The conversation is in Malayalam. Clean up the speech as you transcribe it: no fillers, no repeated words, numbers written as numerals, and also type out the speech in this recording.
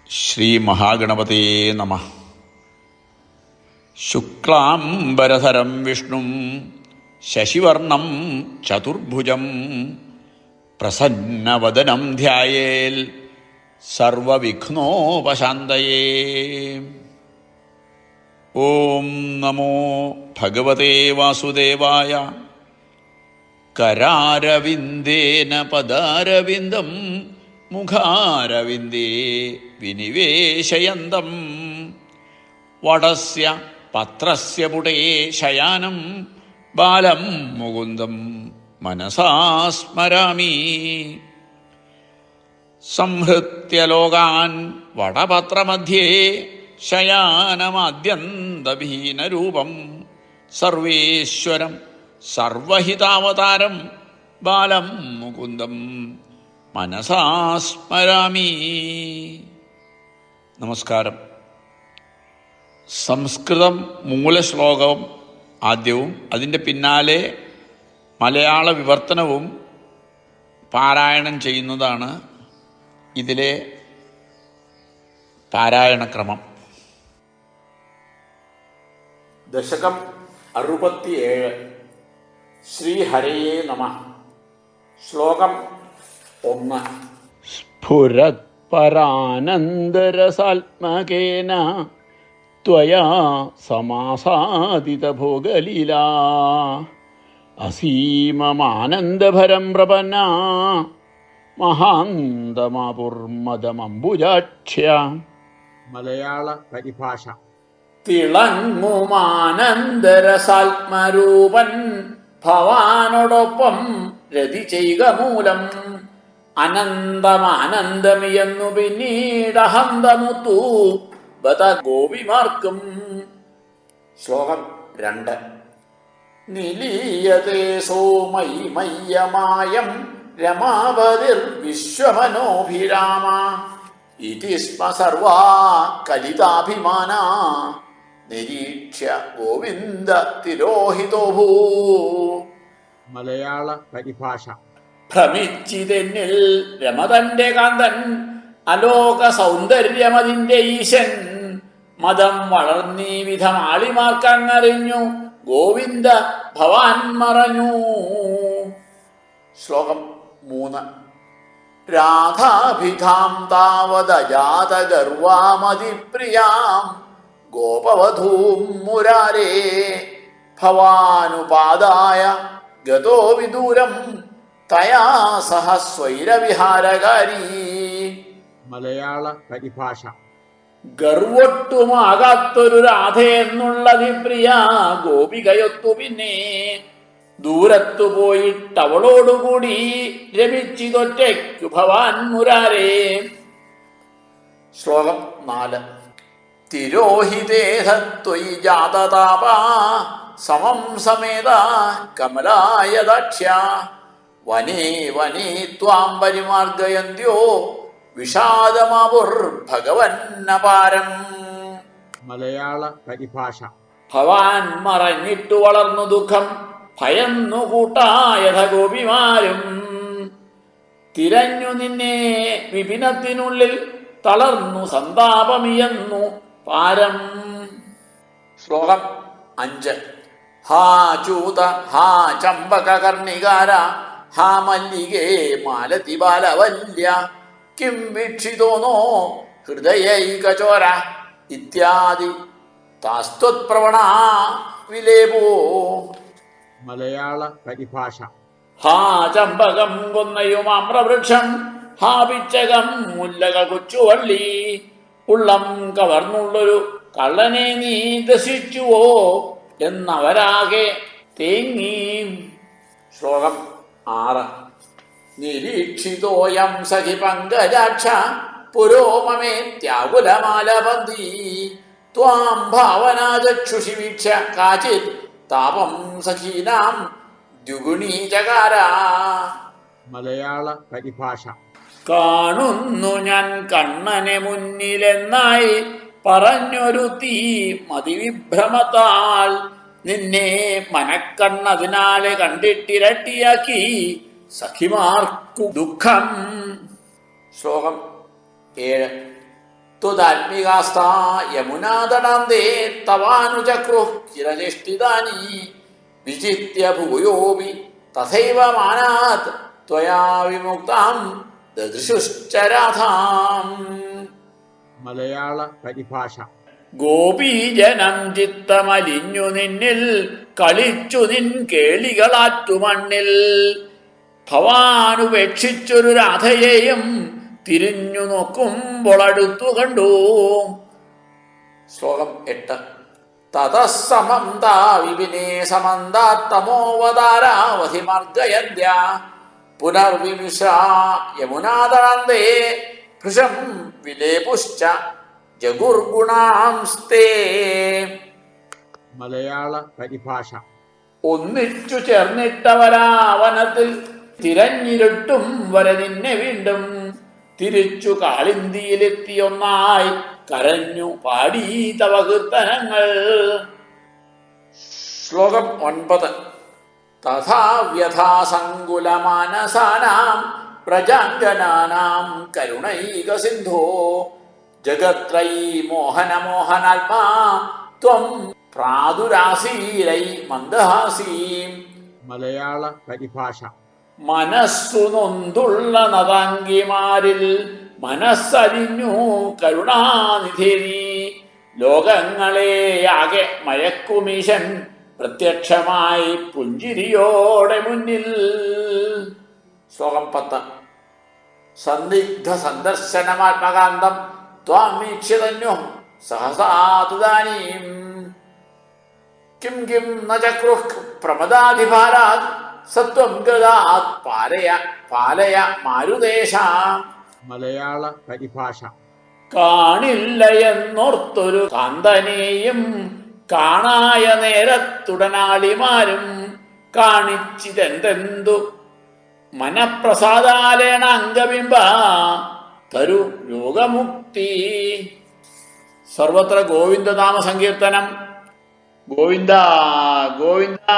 ശ്രീ മഹാഗണപതേ നമഃ. ശുക്ലാംബരധരം വിഷ്ണും ശശിവർണം ചതുർഭുജം പ്രസന്നവദനം ധ്യായേൽ സർവവിഘ്നോപശാന്തയേ. ഓം നമോ ഭഗവതേ വാസുദേവായ. കരാരവിന്ദേന പദാരവിന്ദം മുഖാരവിന്ദേ വിനിവേശയന്തം വടസ്യ പത്രസ്യ പുടേ ശയാനം ബാലം മുകുന്ദം മനസാ സ്മരാമി. സംഹൃത്യ ലോകാൻ വടപത്രമധ്യേ ശയാനമാദ്യന്തഭീനരൂപം സർവേശ്വരം സർവഹിതാവതാരം ബാലം മുകുന്ദം മനസാ സ്മരാമി. നമസ്കാരം. സംസ്കൃതം മൂലശ്ലോകം ആദ്യവും അതിൻ്റെ പിന്നാലെ മലയാള വിവർത്തനവും പാരായണം ചെയ്യുന്നതാണ് ഇതിലെ പാരായണക്രമം. ദശകം 67. ശ്രീഹരയേ നമഃ. ശ്ലോകം 1. സ്ഫുരത്പരാനന്ദരസാത്മകേന ത്വയാ സമാസാദിതഭോഗലീലാ അസീമമാനന്ദഭരം പ്രപന്നാ മഹാന്തമാപുർമദമംബുജാക്ഷ്യ. മലയാള പരിഭാഷ. തിളങ്ങുമാനന്ദരസാത്മരൂപൻ ഭവാനോടൊപ്പം രതി ചെയ്ക മൂലം അനന്തമാനന്ദമിയെന്നു പിന്നീടഹന്തമുത്തു ബത ഗോപിമാർക്കും. ശ്ലോകം 2. നിലീയതേ സോമൈമയ്യമായം രമാപതിർ വിശ്വമനോഭിരാമ ഇതി സ്മ സർവാ കലിതാഭിമാന നിരീക്ഷ്യ ഗോവിന്ദ തിരോഹിതോ ഭൂ. മലയാള പരിഭാഷ. ഭ്രമിച്ചിതെന്നിൽ രമതന്റെ കാന്തൻ അലോക സൗന്ദര്യമതിന്റെ ഈശൻ മതം വളർന്നീ വിധം ആളിമാർക്കങ്ങറിഞ്ഞു ഗോവിന്ദ ഭവാൻ മറഞ്ഞു. ശ്ലോകം 3. രാധാഭിധാം താവദജാതഗർവാമതിപ്രിയാം ഗോപവധൂം മുരാരേ ഭവാനുപാദായ ഗതോ വിദൂരം തയാ സഹ സ്വൈരവിഹാരകാരീ. മലയാള പരിഭാഷ. ഗർവൊട്ടുമാകാത്തൊരു രാധയെന്നുള്ളതിപ്രിയ ഗോപികയൊത്തു പിന്നെ ദൂരത്തു പോയിട്ടവളോടുകൂടി രമിച്ചിതൊറ്റയ്ക്കു ഭവാൻ മുരാരേ. ശ്ലോകം 4. തിരോഹിതേഹത്വയി ജാതതാപ സമം സമേത കമലായ ദക്ഷ്യ വനേ വനേ ത്വാം പരിമാർഗയന്ത്യോ വിഷാദമാപുർഭഗവന്നപാരം. മലയാള പരിഭാഷ. ഭവാൻ മറഞ്ഞിട്ടു വളർന്നു ദുഃഖം ഭയന്നു കൂട്ടായഥ ഗോപിമാരും തിരഞ്ഞു നിന്നെ വിപിനത്തിനുള്ളിൽ തളർന്നു സന്താപമിയെന്നു പാരം. ശ്ലോകം 5. ഹാ ചൂത ഹാ ചമ്പക കർണികാര ഹാ മല്ലികേ മാലതി ബാലവല്യ കിം വീക്ഷിതോനോ ഹൃദയൈകചോര ഇത്യാദി താസ്ത്വത്പ്രവണ വിലേപോ. മലയാള പരിഭാഷ. ഹാ ചമ്പകം കൊന്നയുമാമ്രവൃക്ഷം ഹാ പിച്ചകം മുല്ലക കൊച്ചുവള്ളി ഉള്ളം കവർന്നുള്ളൊരു കള്ളനെ നീ ദശിച്ചുവോ എന്നവരാകെ തേങ്ങി. ശ്ലോകം 6. നിരീക്ഷിതോയം സഖി പങ്കജാക്ഷ പുരോമമേത്യാകുലമാലപന്തി ത്വാം ഭാവനാചക്ഷുഷി വീക്ഷ കാചിത് താപം സഖീനാം ദ്വിഗുണീചകാര. മലയാള പരിഭാഷ. കാണുന്നു ഞാൻ കണ്ണനെ മുന്നിലെന്നായി പറഞ്ഞൊരുത്തി മതിവിഭ്രമത്താൽ നിന്നെ മനക്കണ്ണതിനാലെ കണ്ടിട്ടിരട്ടിയാക്കി സഖിമാർക്കു ദുഃഖം. ശ്ലോകം 7. त्वदात्मिकास्ता यमुनातडान्ते तवानुचक्रुः किरचेष्टितानि विचित्य भूयोऽपि तथैव मानात् त्वया विमुक्तां ददृशुश्च राधाम्. മലയാള പരിഭാഷ. ഗോപീജനം ചിത്തമലിഞ്ഞു നിന്നിൽ കളിച്ചു നിൻ കേളികളാറ്റുമണ്ണിൽ ഭവാനുപേക്ഷിച്ചൊരു രാധയെയും തിരിഞ്ഞു നോക്കുമ്പോൾ അടുത്തു കണ്ടു. ശ്ലോകം 8. തതസ്സമം താ വിപിനേ സമന്താത്തമോവതാരാവധിമർഗയന്ത്യ പുനർവിമിഷ യമുനാതടാന്തേ ഭൃശം വിലേപുശ്ച ജഗുർഗുണാംസ്തേ. മലയാള പരിഭാഷ. ഒന്നിച്ചു ചേർന്നിട്ടവരാവനത്തിൽ തിരഞ്ഞിരുട്ടും വരെ നിന്നെ വീണ്ടും തിരിച്ചു കാളിന്തിയിലെത്തിയൊന്നായി കരഞ്ഞു പാടി തവ കീർത്തനങ്ങൾ. ശ്ലോകം 9. തഥാ വ്യഥാസങ്കുലമാനസാനാം പ്രജാംഗനാനാം കരുണൈകസിന്ധോ ജഗത്രയീ മോഹനമോഹനാത്മാ ത്വം പ്രാദുരാസീരൈ മന്ദഹാസീം. മലയാള പരിഭാഷ. മനസ്സു നൊന്തുള്ള നതാംഗിമാരിൽ മനസ്സലിഞ്ഞു കരുണാനിധി നീ ലോകങ്ങളെ ആകെ മയക്കുമീശൻ പ്രത്യക്ഷമായി പുഞ്ചിരിയോടെ മുന്നിൽ. ശ്ലോകം 10. സന്ദിഗ്ധ സന്ദർശനമാത്മകാന്തം ത്വാമീക്ഷിതന്യോ സഹസാതുദാനീം കിം കിം ന ചക്രുഃ പ്രമദാധിഭാരാത് സത്വം ഗതാത് പാലയ പാലയ മാരുദേശ. മലയാള പരിഭാഷ. കാണില്ല എന്നോർത്തൊരു കാന്തനെയും കാണായ നേരത്തുടനാളിമാരും കാണിച്ചിതെന്തെന്തു മനപ്രസാദാലേണ അംഗബിംബ തരു രോഗമുക്തി. സർവത്ര ഗോവിന്ദനാമ സങ്കീർത്തനം. ഗോവിന്ദ ഗോവിന്ദ.